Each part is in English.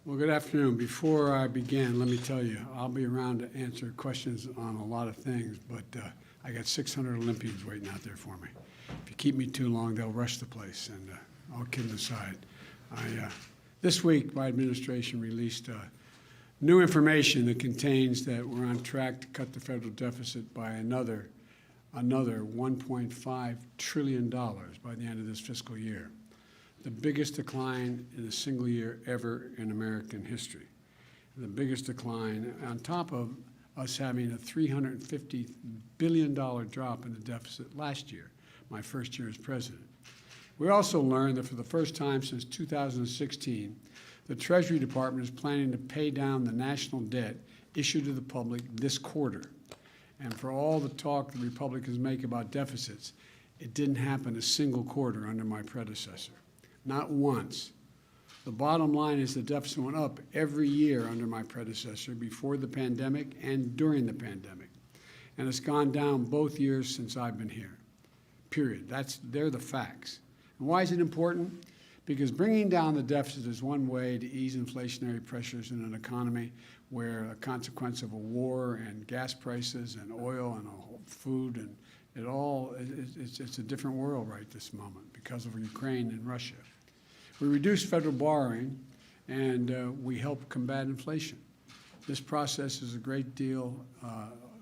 Well, good afternoon. Before I begin, let me tell you, I'll be around to answer questions on a lot of things, but I got 600 Olympians waiting out there for me. If you keep me too long, they'll rush the place, and all kidding aside. This week, my administration released new information that contains that we're on track to cut the federal deficit by another $1.5 trillion by the end of this fiscal year. The biggest decline in a single year ever in American history. The biggest decline on top of us having a $350 billion drop in the deficit last year, my first year as president. We also learned that for the first time since 2016, the Treasury Department is planning to pay down the national debt issued to the public this quarter. And for all the talk the Republicans make about deficits, it didn't happen a single quarter under my predecessor. Not once. The bottom line is the deficit went up every year under my predecessor before the pandemic and during the pandemic. And it's gone down both years since I've been here, period. They're the facts. And why is it important? Because bringing down the deficit is one way to ease inflationary pressures in an economy where a consequence of a war and gas prices and oil and food and it's a different world right this moment because of Ukraine and Russia. We reduced federal borrowing and we help combat inflation. This process is a great deal,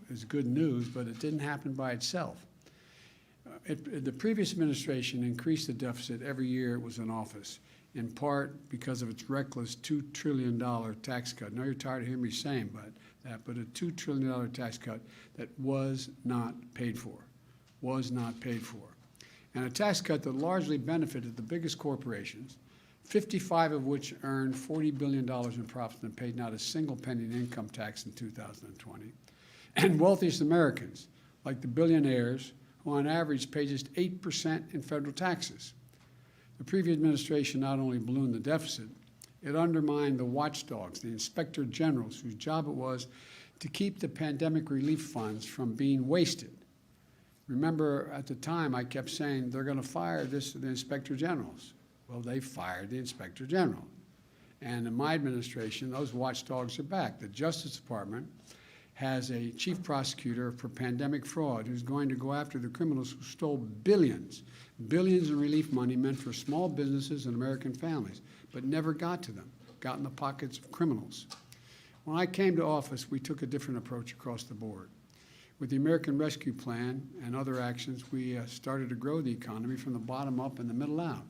is good news, but it didn't happen by itself. The previous administration increased the deficit every year it was in office, in part because of its reckless $2 trillion tax cut. I know you're tired of hearing me saying but a $2 trillion tax cut that was not paid for, And a tax cut that largely benefited the biggest corporations, 55 of which earned $40 billion in profits and paid not a single penny in income tax in 2020, and wealthiest Americans, like the billionaires, who on average pay just 8% in federal taxes. The previous administration not only ballooned the deficit, it undermined the watchdogs, the inspector generals, whose job it was to keep the pandemic relief funds from being wasted. Remember, at the time, I kept saying they're going to fire the inspector generals. Well, they fired the inspector general. And in my administration, those watchdogs are back. The Justice Department has a chief prosecutor for pandemic fraud who's going to go after the criminals who stole billions in relief money meant for small businesses and American families, but never got to them, got in the pockets of criminals. When I came to office, we took a different approach across the board. With the American Rescue Plan and other actions, we started to grow the economy from the bottom up and the middle out.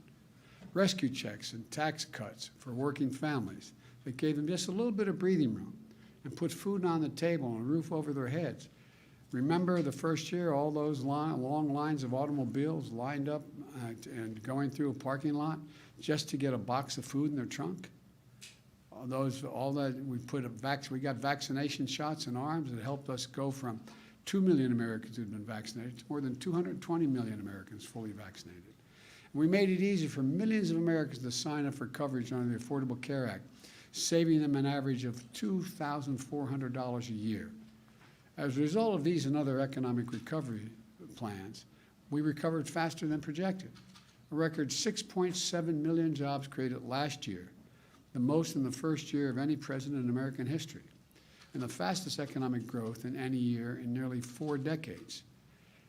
Rescue checks and tax cuts for working families that gave them just a little bit of breathing room and put food on the table and a roof over their heads. Remember the first year, all those long lines of automobiles lined up and going through a parking lot just to get a box of food in their trunk? We got vaccination shots in arms that helped us go from 2 million Americans who'd been vaccinated to more than 220 million Americans fully vaccinated. And we made it easy for millions of Americans to sign up for coverage under the Affordable Care Act, saving them an average of $2,400 a year. As a result of these and other economic recovery plans, we recovered faster than projected. A record 6.7 million jobs created last year, the most in the first year of any president in American history, and the fastest economic growth in any year in nearly 4 decades.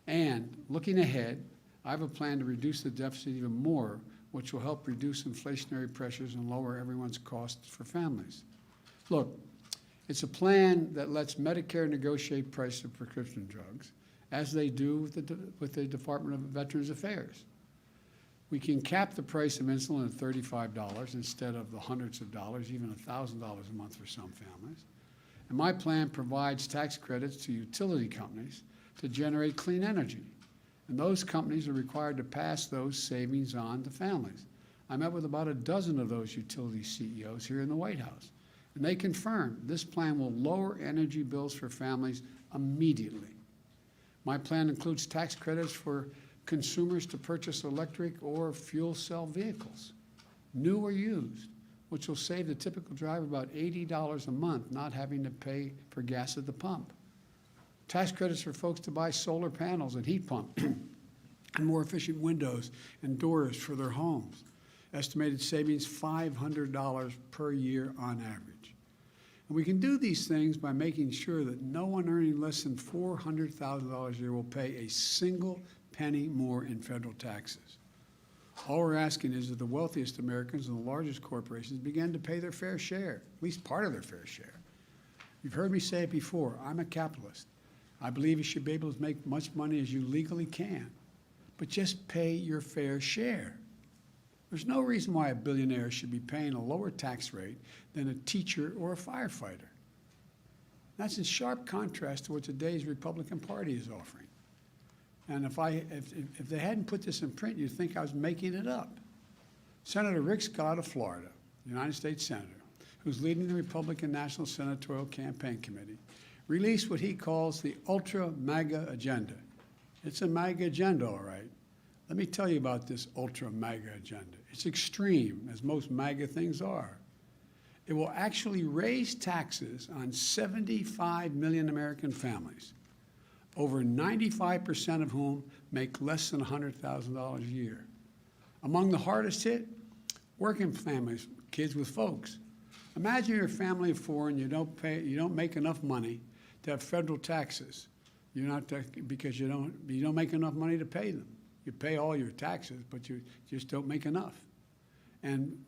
And looking ahead, I have a plan to reduce the deficit even more, which will help reduce inflationary pressures and lower everyone's costs for families. Look, it's a plan that lets Medicare negotiate price of prescription drugs, as they do with the Department of Veterans Affairs. We can cap the price of insulin at $35 instead of the hundreds of dollars, even $1,000 a month for some families. And my plan provides tax credits to utility companies to generate clean energy. And those companies are required to pass those savings on to families. I met with about a dozen of those utility CEOs here in the White House, and they confirmed this plan will lower energy bills for families immediately. My plan includes tax credits for consumers to purchase electric or fuel cell vehicles, new or used, which will save the typical driver about $80 a month not having to pay for gas at the pump. Tax credits for folks to buy solar panels and heat pumps and more efficient windows and doors for their homes. Estimated savings $500 per year on average. And we can do these things by making sure that no one earning less than $400,000 a year will pay a single penny more in federal taxes. All we're asking is that the wealthiest Americans and the largest corporations begin to pay their fair share, at least part of their fair share. You've heard me say it before, I'm a capitalist. I believe you should be able to make much money as you legally can, but just pay your fair share. There's no reason why a billionaire should be paying a lower tax rate than a teacher or a firefighter. That's in sharp contrast to what today's Republican Party is offering. And if they hadn't put this in print, you'd think I was making it up. Senator Rick Scott of Florida, United States Senator, who's leading the Republican National Senatorial Campaign Committee, released what he calls the Ultra MAGA Agenda. It's a MAGA agenda, all right. Let me tell you about this Ultra MAGA agenda. It's extreme, as most MAGA things are. It will actually raise taxes on 75 million American families, over 95% of whom make less than $100,000 a year. Among the hardest hit, working families, kids with folks. Imagine you're a family of four and you don't make enough money to have federal taxes. Because you don't make enough money to pay them. You pay all your taxes, but you just don't make enough. And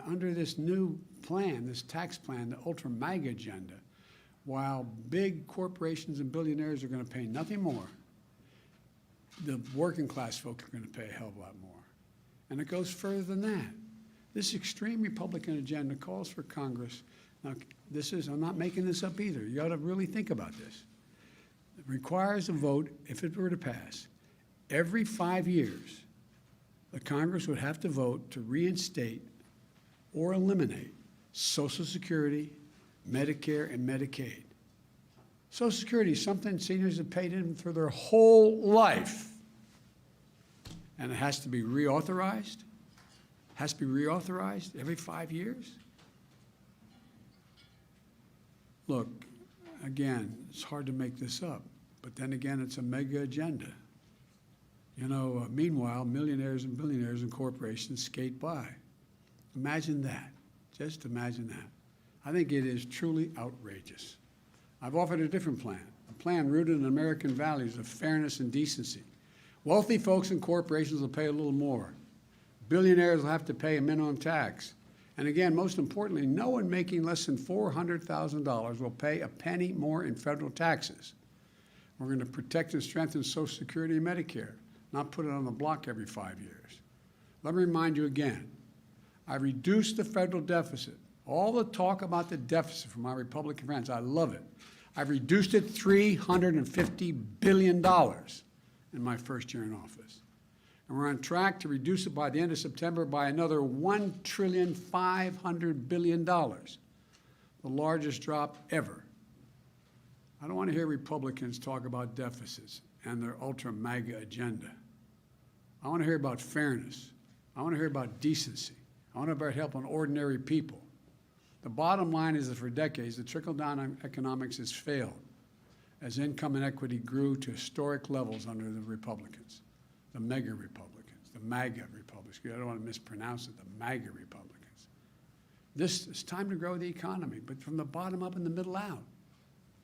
under this new plan, this tax plan, the Ultra MAGA agenda, while big corporations and billionaires are going to pay nothing more, the working class folks are going to pay a hell of a lot more. And it goes further than that. This extreme Republican agenda calls for Congress. Now, I'm not making this up either. You ought to really think about this. It requires a vote, if it were to pass, every 5 years, the Congress would have to vote to reinstate or eliminate Social Security, Medicare, and Medicaid. Social Security is something seniors have paid in for their whole life. And it has to be reauthorized. Has to be reauthorized every 5 years. Look, again, it's hard to make this up, but then again, it's a mega agenda. You know, meanwhile, millionaires and billionaires and corporations skate by. Imagine that. Just imagine that. I think it is truly outrageous. I've offered a different plan, a plan rooted in American values of fairness and decency. Wealthy folks and corporations will pay a little more. Billionaires will have to pay a minimum tax. And again, most importantly, no one making less than $400,000 will pay a penny more in federal taxes. We're going to protect and strengthen Social Security and Medicare, not put it on the block every 5 years. Let me remind you again, I reduced the federal deficit. All the talk about the deficit from my Republican friends, I love it. I've reduced it $350 billion in my first year in office. And we're on track to reduce it by the end of September by another $1.5 trillion, the largest drop ever. I don't want to hear Republicans talk about deficits and their ultra MAGA agenda. I want to hear about fairness. I want to hear about decency. I want to hear about helping ordinary people. The bottom line is that for decades, the trickle-down economics has failed as income inequity grew to historic levels under the Republicans, the mega Republicans, the MAGA Republicans. I don't want to mispronounce it, the MAGA Republicans. This is time to grow the economy, but from the bottom up and the middle out.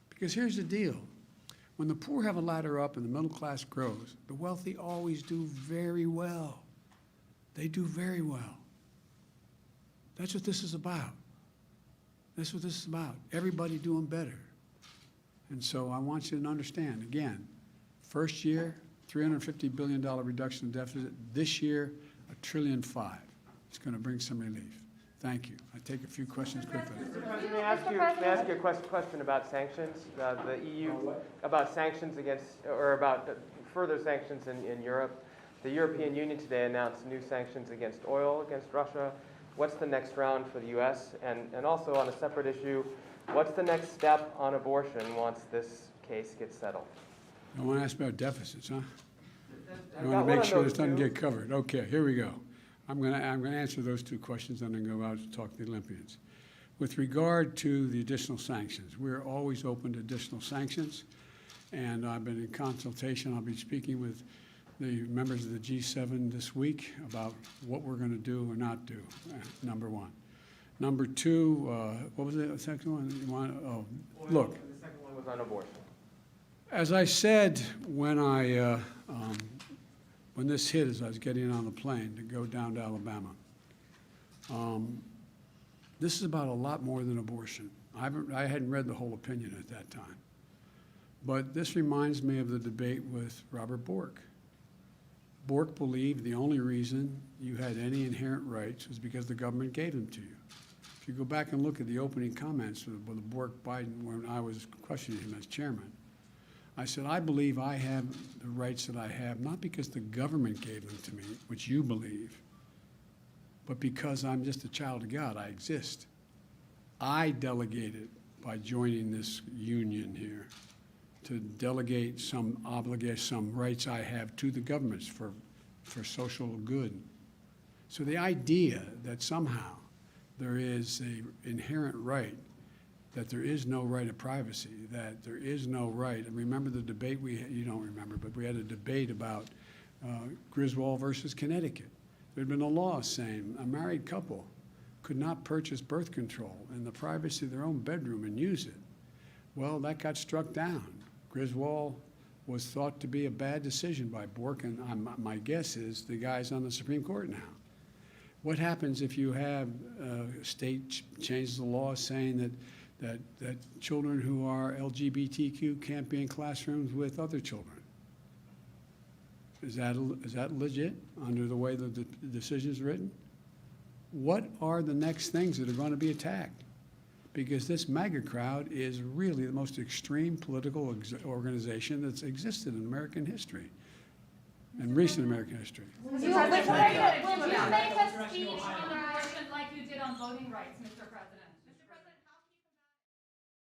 Because here's the deal. When the poor have a ladder up and the middle class grows, the wealthy always do very well. They do very well. That's what this is about. That's what this is about. Everybody doing better. And so I want you to understand, again, first year, $350 billion reduction in deficit. This year, $1.5 trillion. It's going to bring some relief. Thank you. I take a few questions quickly. Mr. President, may I ask you a question about sanctions? The EU, about sanctions against, or about further sanctions in Europe. The European Union today announced new sanctions against oil, against Russia. What's the next round for the U.S.? And also on a separate issue, what's the next step on abortion once this case gets settled? I want to ask about deficits, huh? I want to make sure this doesn't get covered. Okay, here we go. I'm going to answer those two questions and then go out to talk to the Olympians. With regard to the additional sanctions, we're always open to additional sanctions, and I've been in consultation. I'll be speaking with the members of the G7 this week about what we're going to do or not do, number one. Number two, what was the second one? You want, look. The second one was on abortion. As I said when when this hit, as I was getting on the plane to go down to Alabama, this is about a lot more than abortion. I hadn't read the whole opinion at that time. But this reminds me of the debate with Robert Bork. Bork believed the only reason you had any inherent rights was because the government gave them to you. If you go back and look at the opening comments with Bork-Biden when I was questioning him as chairman, I said, I believe I have the rights that I have, not because the government gave them to me, which you believe, but because I'm just a child of God. I exist. I delegated by joining this union here to delegate some obligation, some rights I have to the governments for social good. So the idea that somehow there is an inherent right, that there is no right of privacy, that there is no right. And remember the debate you don't remember, but we had a debate about Griswold versus Connecticut. There had been a law saying a married couple could not purchase birth control in the privacy of their own bedroom and use it. Well, that got struck down. Griswold was thought to be a bad decision by Bork, and my guess is the guy's on the Supreme Court now. What happens if you have a state changes the law saying that children who are LGBTQ can't be in classrooms with other children? Is that legit under the way the decision is written? What are the next things that are going to be attacked? Because this MAGA crowd is really the most extreme political organization that's existed in American history, in recent American history. Would you make a speech on abortion like you did on voting rights, Mr. President?